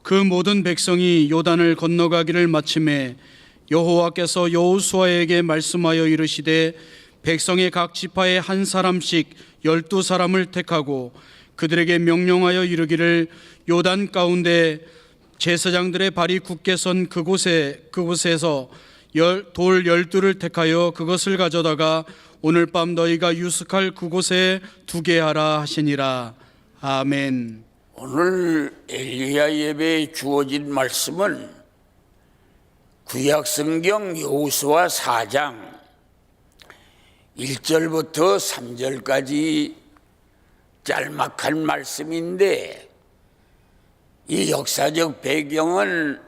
그 모든 백성이 요단을 건너가기를 마침에 여호와께서 여호수아에게 말씀하여 이르시되 백성의 각 지파에 한 사람씩 12사람을 택하고 그들에게 명령하여 이르기를 요단 가운데 제사장들의 발이 굳게 선 그곳에서 돌 12를 택하여 그것을 가져다가 오늘 밤 너희가 유숙할 그곳에 두게 하라 하시니라. 아멘. 오늘 엘리야 예배에 주어진 말씀은 구약성경 여호수아 4장 1절부터 3절까지 짤막한 말씀인데, 이 역사적 배경은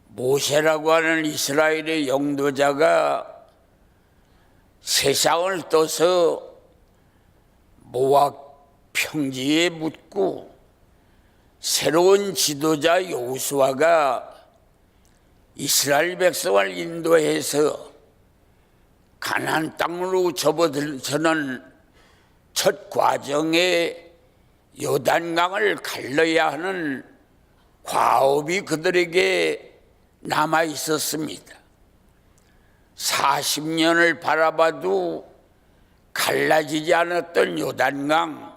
모세라고 하는 이스라엘의 영도자가 세상을 떠서 모압 평지에 묻고 새로운 지도자 여호수아가 이스라엘 백성을 인도해서 가나안 땅으로 접어드는 첫 과정에 요단강을 갈라야 하는 과업이 그들에게 남아 있었습니다. 40년을 바라봐도 갈라지지 않았던 요단강.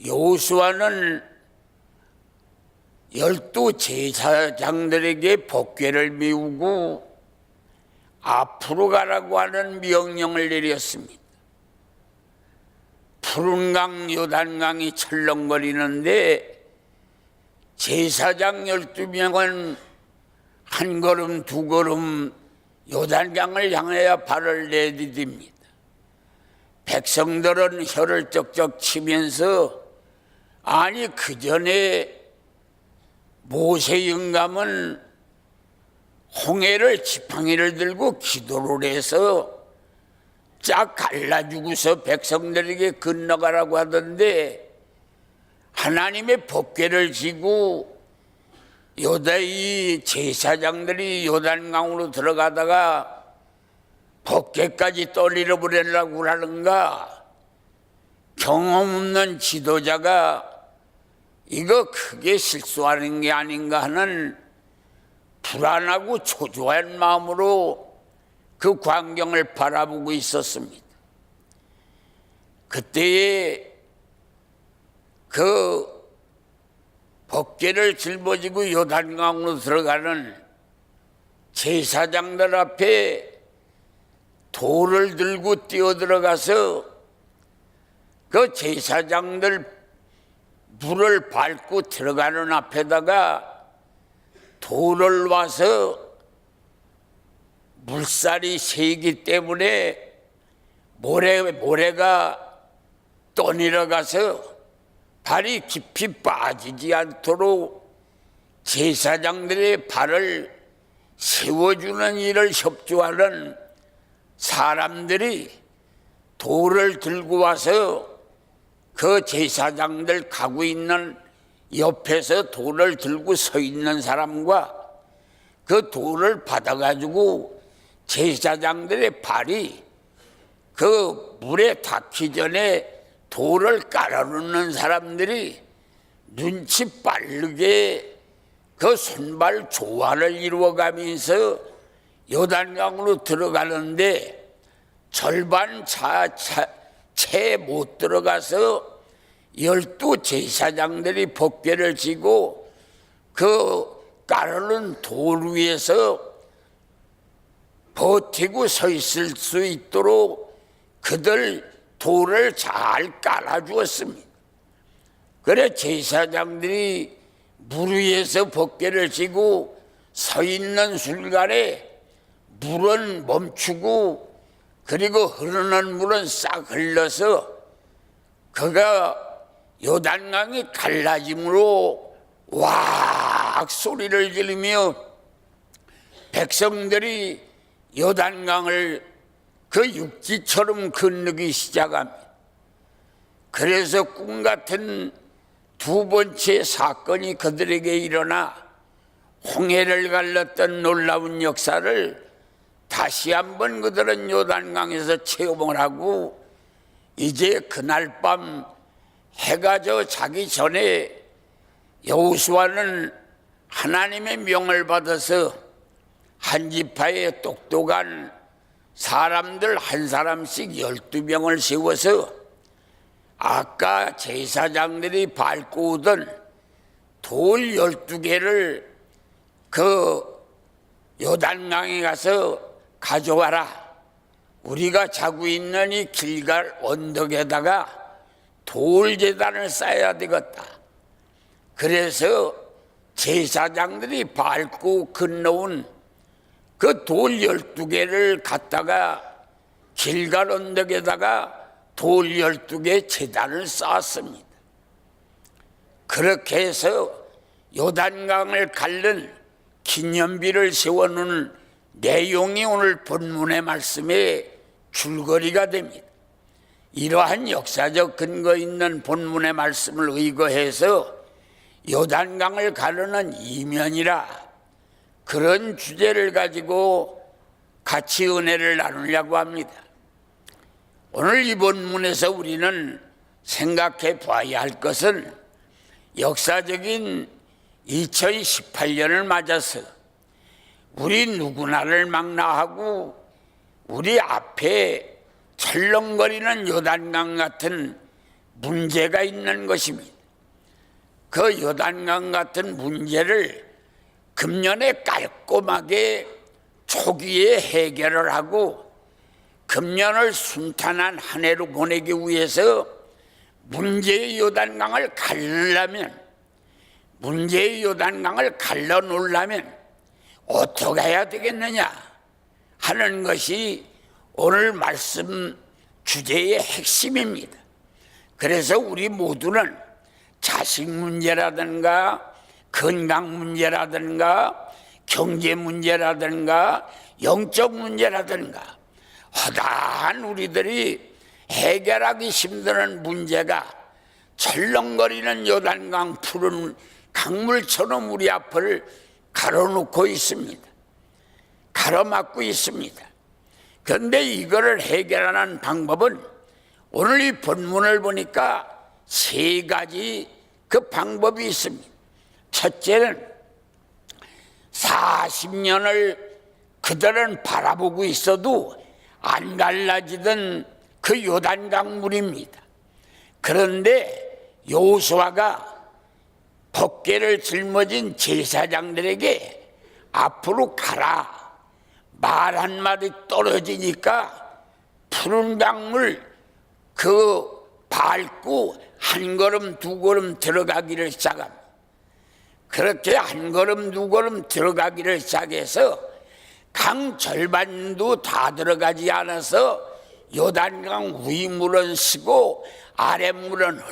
여호수아는 12 제사장들에게 법궤를 메우고 앞으로 가라고 하는 명령을 내렸습니다. 푸른 강 요단강이 철렁거리는데 제사장 12명은 한 걸음 두 걸음 요단강을 향하여 발을 내디딥니다. 백성들은 혀를 쩍쩍 치면서, 아니 그 전에 모세 영감은 홍해를 지팡이를 들고 기도를 해서 쫙 갈라주고서 백성들에게 건너가라고 하던데, 하나님의 법궤를 지고 이 제사장들이 요단강으로 들어가다가 법궤까지 떠밀어 버리려고 하는가? 경험 없는 지도자가 이거 크게 실수하는 게 아닌가 하는 불안하고 초조한 마음으로 그 광경을 바라보고 있었습니다. 그때에 그 법궤를 짊어지고 요단강으로 들어가는 제사장들 앞에 돌을 들고 뛰어들어가서 그 제사장들 물을 밟고 들어가는 앞에다가 돌을 놔서 물살이 세기 때문에 모래가 떠내려가서 발이 깊이 빠지지 않도록 제사장들의 발을 세워주는 일을 협조하는 사람들이 돌을 들고 와서 그 제사장들 가고 있는 옆에서 돌을 들고 서 있는 사람과 그 돌을 받아가지고 제사장들의 발이 그 물에 닿기 전에 돌을 깔아놓는 사람들이 눈치 빠르게 그 손발 조화를 이루어가면서 요단강으로 들어가는데 절반 채 못 들어가서 12 제사장들이 법궤를 지고 그 깔아놓은 돌 위에서 버티고 서 있을 수 있도록 그들 돌을 잘 깔아주었습니다. 그래 제사장들이 물 위에서 법궤를 지고 서 있는 순간에 물은 멈추고 그리고 흐르는 물은 싹 흘러서 그가 요단강이 갈라짐으로 왁 소리를 지르며 백성들이 요단강을 그 육지처럼 건너기 시작합니다. 그래서 꿈 같은 두 번째 사건이 그들에게 일어나 홍해를 갈랐던 놀라운 역사를 다시 한번 그들은 요단강에서 체험을 하고, 이제 그날 밤 해가 자기 전에 여호수아는 하나님의 명을 받아서 한 지파에 똑똑한 사람들 한 사람씩 12명을 세워서 아까 제사장들이 밟고 오던 돌 12개를 그 요단강에 가서 가져와라. 우리가 자고 있는 이 길갈 언덕에다가 돌제단을 쌓아야 되겠다. 그래서 제사장들이 밟고 건너온 그 돌 12개를 갖다가 길갈 언덕에다가 돌 12개 제단을 쌓았습니다. 그렇게 해서 요단강을 가른 기념비를 세워놓은 내용이 오늘 본문의 말씀의 줄거리가 됩니다. 이러한 역사적 근거 있는 본문의 말씀을 의거해서 요단강을 가르는 이면이라 그런 주제를 가지고 같이 은혜를 나누려고 합니다. 오늘 이 본문에서 우리는 생각해 봐야 할 것은 역사적인 2018년을 맞아서 우리 누구나를 망라하고 우리 앞에 철렁거리는 요단강 같은 문제가 있는 것입니다. 그 요단강 같은 문제를 금년에 깔끔하게 초기에 해결을 하고 금년을 순탄한 한 해로 보내기 위해서 문제의 요단강을 갈려면 문제의 요단강을 갈라놓으려면 어떻게 해야 되겠느냐 하는 것이 오늘 말씀 주제의 핵심입니다. 그래서 우리 모두는 자식 문제라든가 건강 문제라든가 경제 문제라든가 영적 문제라든가 허다한 우리들이 해결하기 힘든 문제가 철렁거리는 요단강 푸른 강물처럼 우리 앞을 가로놓고 있습니다. 가로막고 있습니다. 그런데 이거를 해결하는 방법은 오늘 이 본문을 보니까 세 가지 그 방법이 있습니다. 첫째는 40년을 그들은 바라보고 있어도 안 갈라지던 그 요단강 물입니다. 그런데 여호수아가 법궤를 짊어진 제사장들에게 앞으로 가라 말 한마디 떨어지니까 푸른 강물 그 밟고 한 걸음 두 걸음 들어가기를 시작합니다. 그렇게 한 걸음 두 걸음 들어가기를 시작해서 강 절반도 다 들어가지 않아서 요단강 위물은 쉬고 아랫물은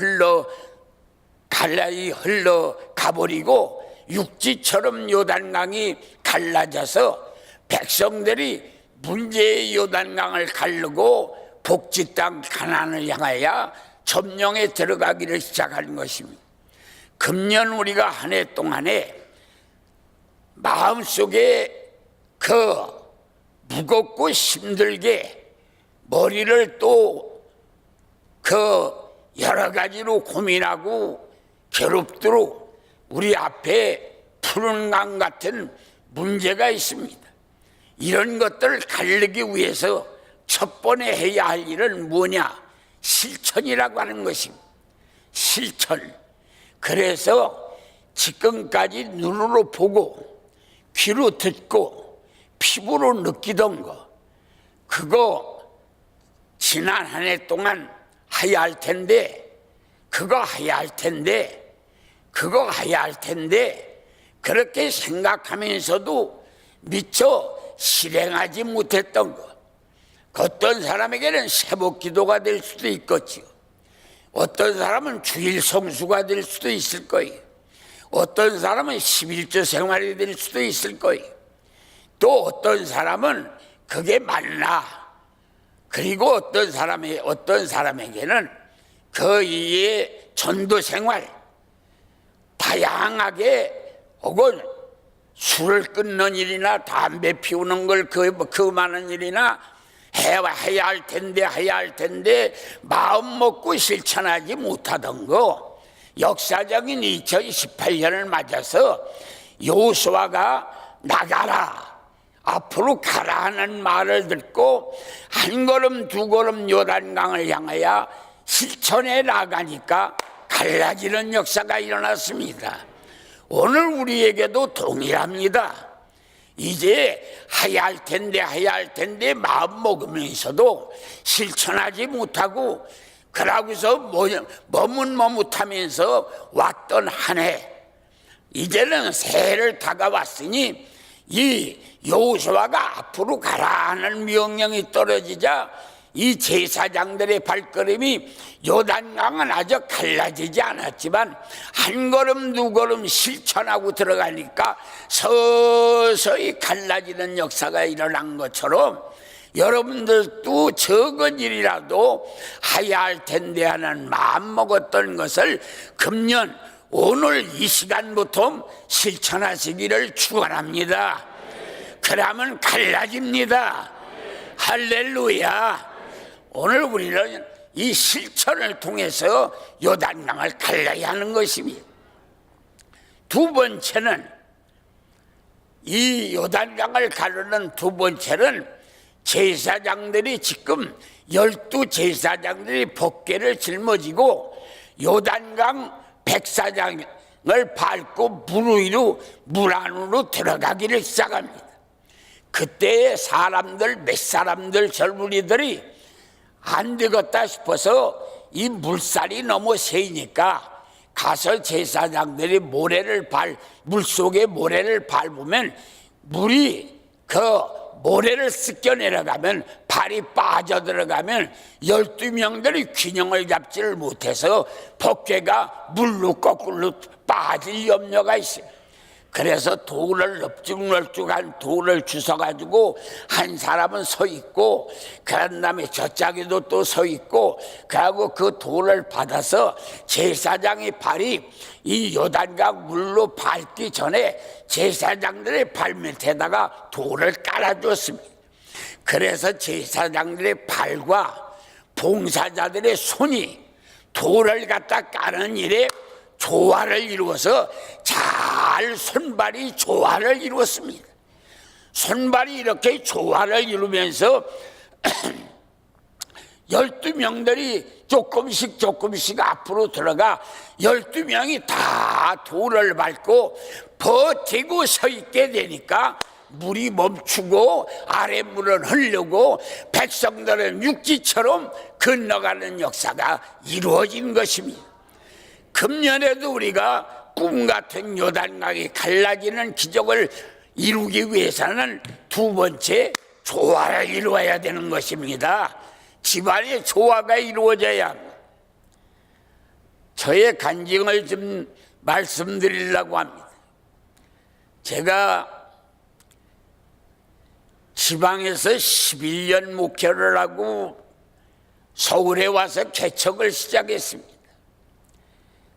갈라이 흘러 가버리고 육지처럼 요단강이 갈라져서 백성들이 문제의 요단강을 가르고 복지 땅 가나안을 향하여 점령에 들어가기를 시작하는 것입니다. 금년 우리가 한 해 동안에 마음속에 그 무겁고 힘들게 머리를 또 그 여러 가지로 고민하고 괴롭도록 우리 앞에 푸른 강 같은 문제가 있습니다. 이런 것들을 가르기 위해서 첫 번에 해야 할 일은 뭐냐? 실천이라고 하는 것입니다. 실천. 그래서 지금까지 눈으로 보고 귀로 듣고 피부로 느끼던 거 그거 지난 한 해 동안 해야 할 텐데 그거 해야 할 텐데 그렇게 생각하면서도 미처 실행하지 못했던 것 어떤 사람에게는 새벽 기도가 될 수도 있겠지요. 어떤 사람은 주일 성수가 될 수도 있을 거예요. 어떤 사람은 11조 생활이 될 수도 있을 거예요. 또 어떤 사람은 그게 맞나. 그리고 어떤 사람에게는 그 이에 전도 생활 다양하게 혹은 술을 끊는 일이나 담배 피우는 걸 그만하는 일이나 해야 할 텐데 마음 먹고 실천하지 못하던 거 역사적인 2018년을 맞아서 여호수아가 나가라, 앞으로 가라 하는 말을 듣고 한 걸음 두 걸음 요단강을 향하여 실천해 나가니까 갈라지는 역사가 일어났습니다. 오늘 우리에게도 동일합니다. 이제 해야 할 텐데 마음 먹으면서도 실천하지 못하고 그러고서 머뭇머뭇하면서 왔던 한 해, 이제는 새해를 다가왔으니 이 여호수아가 앞으로 가라 하는 명령이 떨어지자 이 제사장들의 발걸음이 요단강은 아직 갈라지지 않았지만 한 걸음 두 걸음 실천하고 들어가니까 서서히 갈라지는 역사가 일어난 것처럼 여러분들도 적은 일이라도 해야 할 텐데 하는 마음 먹었던 것을 금년 오늘 이 시간부터 실천하시기를 축원합니다. 그러면 갈라집니다. 할렐루야. 오늘 우리는 이 실천을 통해서 요단강을 갈라야 하는 것입니다. 두 번째는, 이 요단강을 가르는 두 번째는 제사장들이 지금 12제사장들이 법궤를 짊어지고 요단강 백사장을 밟고 물 안으로 들어가기를 시작합니다. 그때 몇 사람들 젊은이들이 안 되겠다 싶어서 이 물살이 너무 세니까 가서 제사장들이 물속에 모래를 밟으면 물이 그 모래를 씻겨 내려가면 발이 빠져들어가면 12명들이 균형을 잡지를 못해서 법궤가 물로 거꾸로 빠질 염려가 있습니다. 그래서 돌을 널쭉널쭉한 돌을 주워가지고 한 사람은 서 있고 그런 다음에 저짝에도 또 서 있고 그리고 그 돌을 받아서 제사장의 발이 이 요단강 물로 밟기 전에 제사장들의 발밑에다가 돌을 깔아줬습니다. 그래서 제사장들의 발과 봉사자들의 손이 돌을 갖다 까는 일에 조화를 이루어서 잘 손발이 조화를 이루었습니다. 손발이 이렇게 조화를 이루면서 12명들이 조금씩 앞으로 들어가 12명이 다 돌을 밟고 버티고 서 있게 되니까 물이 멈추고 아랫물은 흐르고 백성들은 육지처럼 건너가는 역사가 이루어진 것입니다. 금년에도 우리가 꿈같은 요단강이 갈라지는 기적을 이루기 위해서는 두 번째 조화를 이루어야 되는 것입니다. 집안의 조화가 이루어져야 합니다. 저의 간증을 좀 말씀드리려고 합니다. 제가 지방에서 11년 목회를 하고 서울에 와서 개척을 시작했습니다.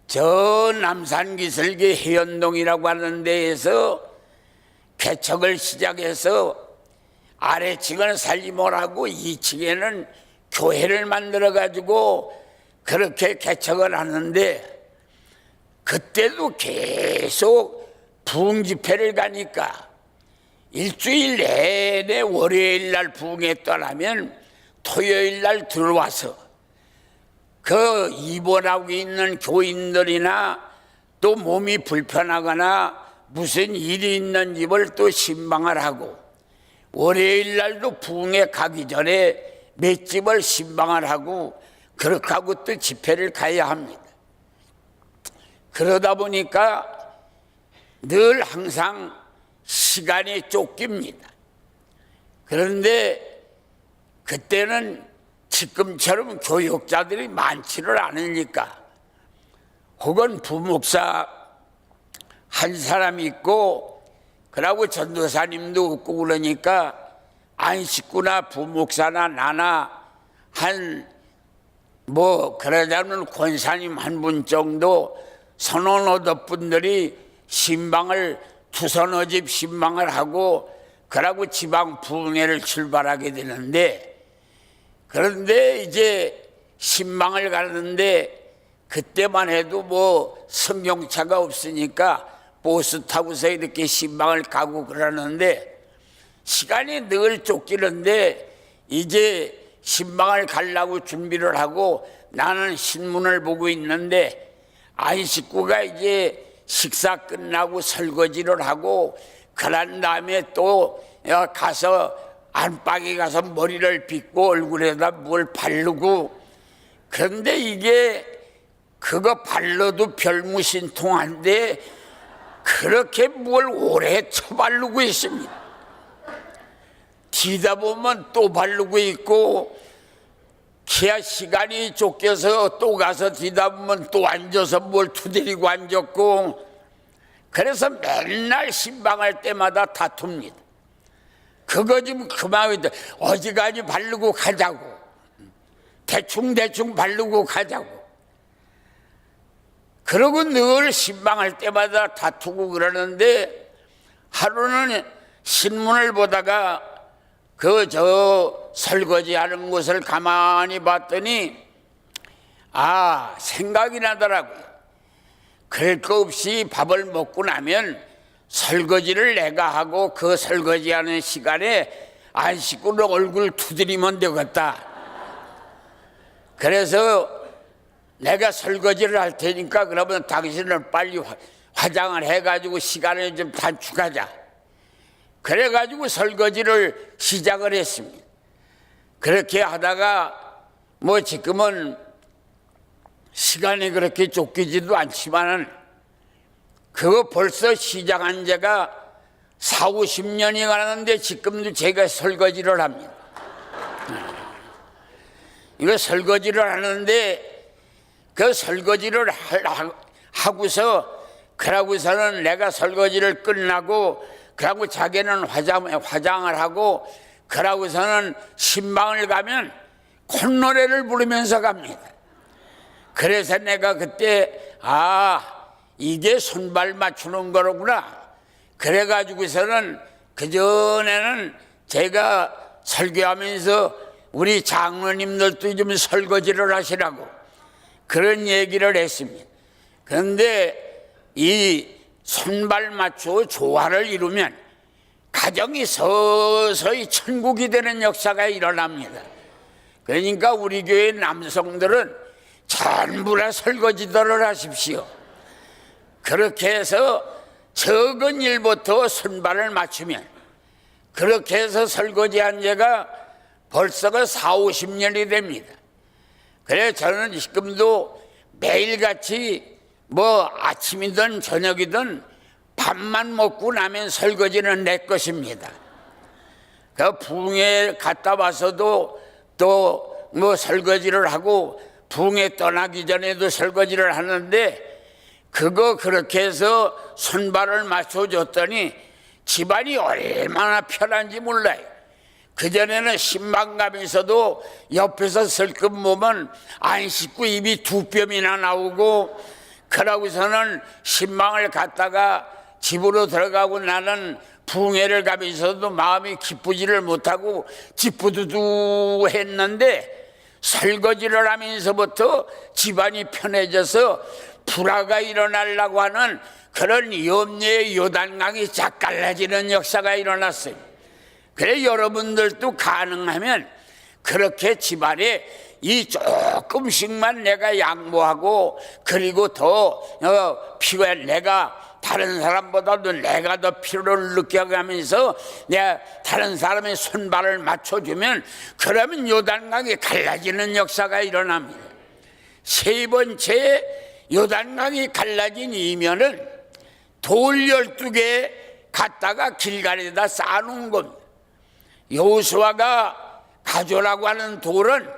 저 남산기슭의 해연동이라고 하는 데에서 개척을 시작해서 아래층은 살림을 하고 2층에는 교회를 만들어 가지고 그렇게 개척을 하는데 그때도 계속 부흥 집회를 가니까 일주일 내내 월요일 날 부흥했더라면 토요일 날 들어와서 그 입원하고 있는 교인들이나 또 몸이 불편하거나 무슨 일이 있는 집을 또 신방을 하고 월요일 날도 부흥에 가기 전에 몇 집을 신방을 하고 그렇게 하고 또 집회를 가야 합니다. 그러다 보니까 늘 항상 시간이 쫓깁니다. 그런데 그때는 지금처럼 교육자들이 많지를 않으니까 혹은 부목사 한 사람 있고 그러고 전도사님도 없고 그러니까 안식구나 부목사나 나나 그러자면 권사님 한 분 정도 선언오덕 분들이 신방을 두서너 집 신방을 하고 그러고 지방 부흥회를 출발하게 되는데 그런데 이제 신방을 가는데 그때만 해도 뭐 승용차가 없으니까 버스 타고서 이렇게 신방을 가고 그러는데 시간이 늘 쫓기는데 이제 신방을 가려고 준비를 하고 나는 신문을 보고 있는데 아이 식구가 이제 식사 끝나고 설거지를 하고 그런 다음에 또 가서 안방에 가서 머리를 빗고 얼굴에다 뭘 바르고 그런데 이게 그거 발라도 별무신통한데 그렇게 뭘 오래 쳐바르고 있습니다. 뒤다 보면 또 바르고 있고 기아 시간이 쫓겨서 또 가서 뒤다 보면 또 앉아서 뭘 두드리고 앉았고 그래서 맨날 신방할 때마다 다툽니다. 그거 좀 그만 어지간히 바르고 가자고 대충 바르고 가자고 그러고 늘 신방할 때마다 다투고 그러는데 하루는 신문을 보다가 저 설거지하는 곳을 가만히 봤더니 생각이 나더라고요. 그럴 거 없이 밥을 먹고 나면 설거지를 내가 하고 그 설거지하는 시간에 안 씻고 얼굴 두드리면 되겠다. 그래서 내가 설거지를 할 테니까 그러면 당신은 빨리 화장을 해가지고 시간을 좀 단축하자. 그래가지고 설거지를 시작을 했습니다. 그렇게 하다가 뭐 지금은 시간이 그렇게 쫓기지도 않지만은 그거 벌써 시작한 지가 40-50년이 가는데 지금도 제가 설거지를 합니다. 이거 설거지를 하는데 그 설거지를 하고서 그러고서는 내가 설거지를 끝나고 그러고 자기는 화장을 하고 그러고서는 신방을 가면 콧노래를 부르면서 갑니다. 그래서 내가 그때 이게 손발 맞추는 거로구나. 그래가지고서는 그전에는 제가 설교하면서 우리 장로님들도 좀 설거지를 하시라고 그런 얘기를 했습니다. 그런데 이 손발 맞추어 조화를 이루면 가정이 서서히 천국이 되는 역사가 일어납니다. 그러니까 우리 교회 남성들은 전부 다 설거지들을 하십시오. 그렇게 해서 적은 일부터 손발을 맞추면 그렇게 해서 설거지한 지가 벌써 40-50년이 됩니다. 그래서 저는 지금도 매일같이 뭐 아침이든 저녁이든 밥만 먹고 나면 설거지는 내 것입니다. 그 부흥회 갔다 와서도 또 뭐 설거지를 하고 부흥회 떠나기 전에도 설거지를 하는데 그거 그렇게 해서 손발을 맞춰줬더니 집안이 얼마나 편한지 몰라요. 그전에는 신방 가면서도 옆에서 슬금 보면 안 씻고 입이 2뼘이나 나오고 그러고서는 신방을 갔다가 집으로 들어가고 나는 부흥회를 가면서도 마음이 기쁘지를 못하고 찌뿌두두 했는데 설거지를 하면서부터 집안이 편해져서 불화가 일어나려고 하는 그런 염려의 요단강이 쫙 갈라지는 역사가 일어났어요. 그래 여러분들도 가능하면 그렇게 집안에 이 조금씩만 내가 양보하고 그리고 더 피가 내가 다른 사람보다도 내가 더 필요를 느껴가면서 내가 다른 사람의 손발을 맞춰주면 그러면 요단강이 갈라지는 역사가 일어납니다. 세 번째 요단강이 갈라진 이면은 돌 12개 갖다가 길가에다 쌓아놓은 겁니다. 여호수아가 가져라고 하는 돌은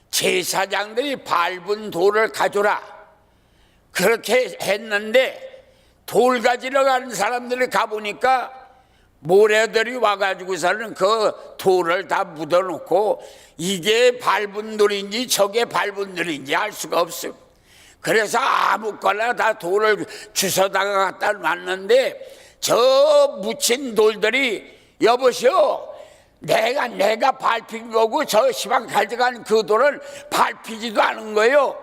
제사장들이 밟은 돌을 가져라 그렇게 했는데 돌 가지러 가는 사람들이 가보니까 모래들이 와가지고서는 그 돌을 다 묻어놓고 이게 밟은 돌인지 저게 밟은 돌인지 알 수가 없어요. 그래서 아무거나 다 돌을 주워다가 갖다 놨는데 저 묻힌 돌들이 여보시오 내가 밟힌 거고 저 시방 가져간 그 돌은 밟히지도 않은 거예요.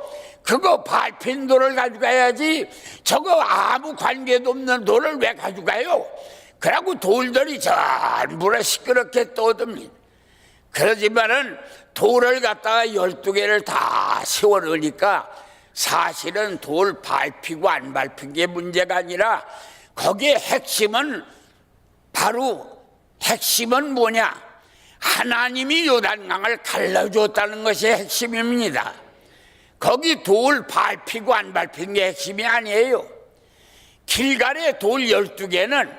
그거 밟힌 돌을 가져가야지 저거 아무 관계도 없는 돌을 왜 가져가요? 그러고 돌들이 전부 시끄럽게 떠듭니다. 그러지만은 돌을 갖다가 12개를 다 세워놓으니까 사실은 돌 밟히고 안 밟힌 게 문제가 아니라 거기에 핵심은 뭐냐? 하나님이 요단강을 갈라줬다는 것이 핵심입니다. 거기 돌 밟히고 안 밟힌 게 핵심이 아니에요. 길갈의 돌 12개는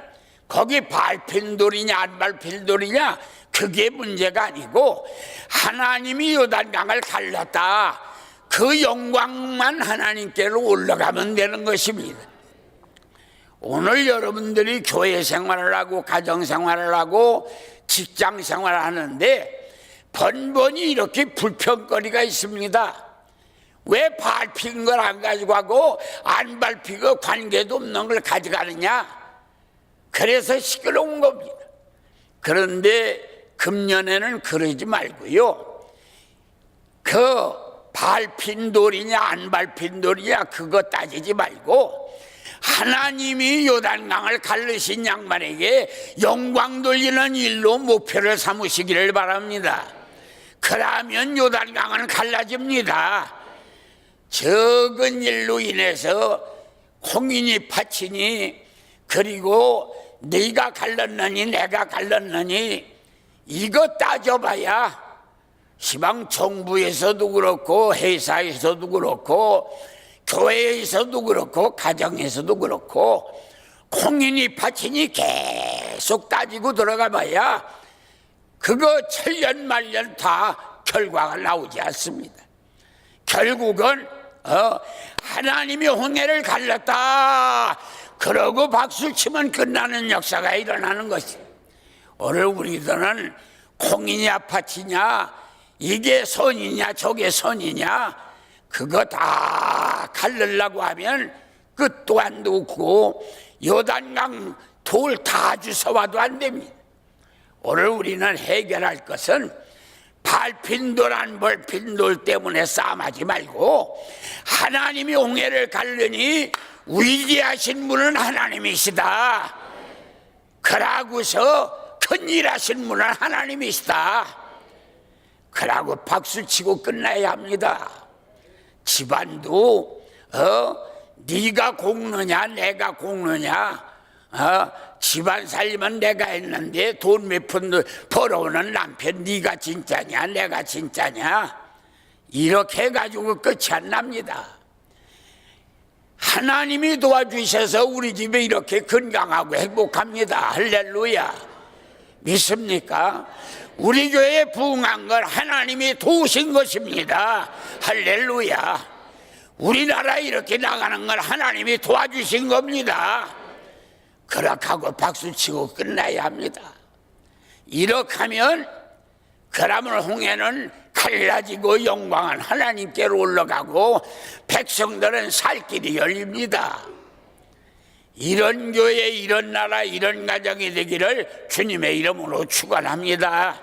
거기 밟힌 돌이냐 안 밟힌 돌이냐 그게 문제가 아니고 하나님이 요단강을 갈랐다. 그 영광만 하나님께로 올라가면 되는 것입니다. 오늘 여러분들이 교회 생활을 하고 가정 생활을 하고 직장 생활을 하는데 번번이 이렇게 불평거리가 있습니다. 왜 밟힌 걸 안 가지고 가고 안 밟히고 관계도 없는 걸 가져가느냐? 그래서 시끄러운 겁니다. 그런데 금년에는 그러지 말고요. 그 밟힌 돌이냐 안 밟힌 돌이냐 그거 따지지 말고 하나님이 요단강을 갈르신 양반에게 영광 돌리는 일로 목표를 삼으시기를 바랍니다. 그러면 요단강은 갈라집니다. 적은 일로 인해서 홍인이 파치니 그리고 네가 갈랐느니 내가 갈랐느니 이거 따져봐야 시방 정부에서도 그렇고 회사에서도 그렇고 교회에서도 그렇고 가정에서도 그렇고 홍인이 파치니 계속 따지고 들어가 봐야 그거 천년만년 다 결과가 나오지 않습니다. 결국은 하나님이 홍해를 갈랐다 그러고 박수치면 끝나는 역사가 일어나는 것이 오늘 우리들은 홍이냐 파치냐 이게 선이냐 저게 선이냐 그거 다 갈르려고 하면 끝도 안도 없고 요단강 돌 다 주워와도 안 됩니다. 오늘 우리는 해결할 것은 밟힌 돌 안 밟힌 돌 때문에 싸움하지 말고 하나님이 홍해를 갈르니 위대하신 분은 하나님이시다. 그러고서 큰일 하신 분은 하나님이시다. 그러고 박수치고 끝나야 합니다. 집안도 네가 곶느냐 내가 곶느냐 집안 살림은 내가 했는데 돈 몇 푼 벌어오는 남편 네가 진짜냐 내가 진짜냐 이렇게 해가지고 끝이 안 납니다. 하나님이 도와주셔서 우리 집에 이렇게 건강하고 행복합니다. 할렐루야. 믿습니까? 우리 교회에 부흥한 걸 하나님이 도우신 것입니다. 할렐루야. 우리나라 이렇게 나가는 걸 하나님이 도와주신 겁니다. 그렇게 하고 박수치고 끝나야 합니다. 이렇게 하면 그러면 홍해는 갈라지고 영광은 하나님께로 올라가고 백성들은 살 길이 열립니다. 이런 교회, 이런 나라, 이런 가정이 되기를 주님의 이름으로 축원합니다.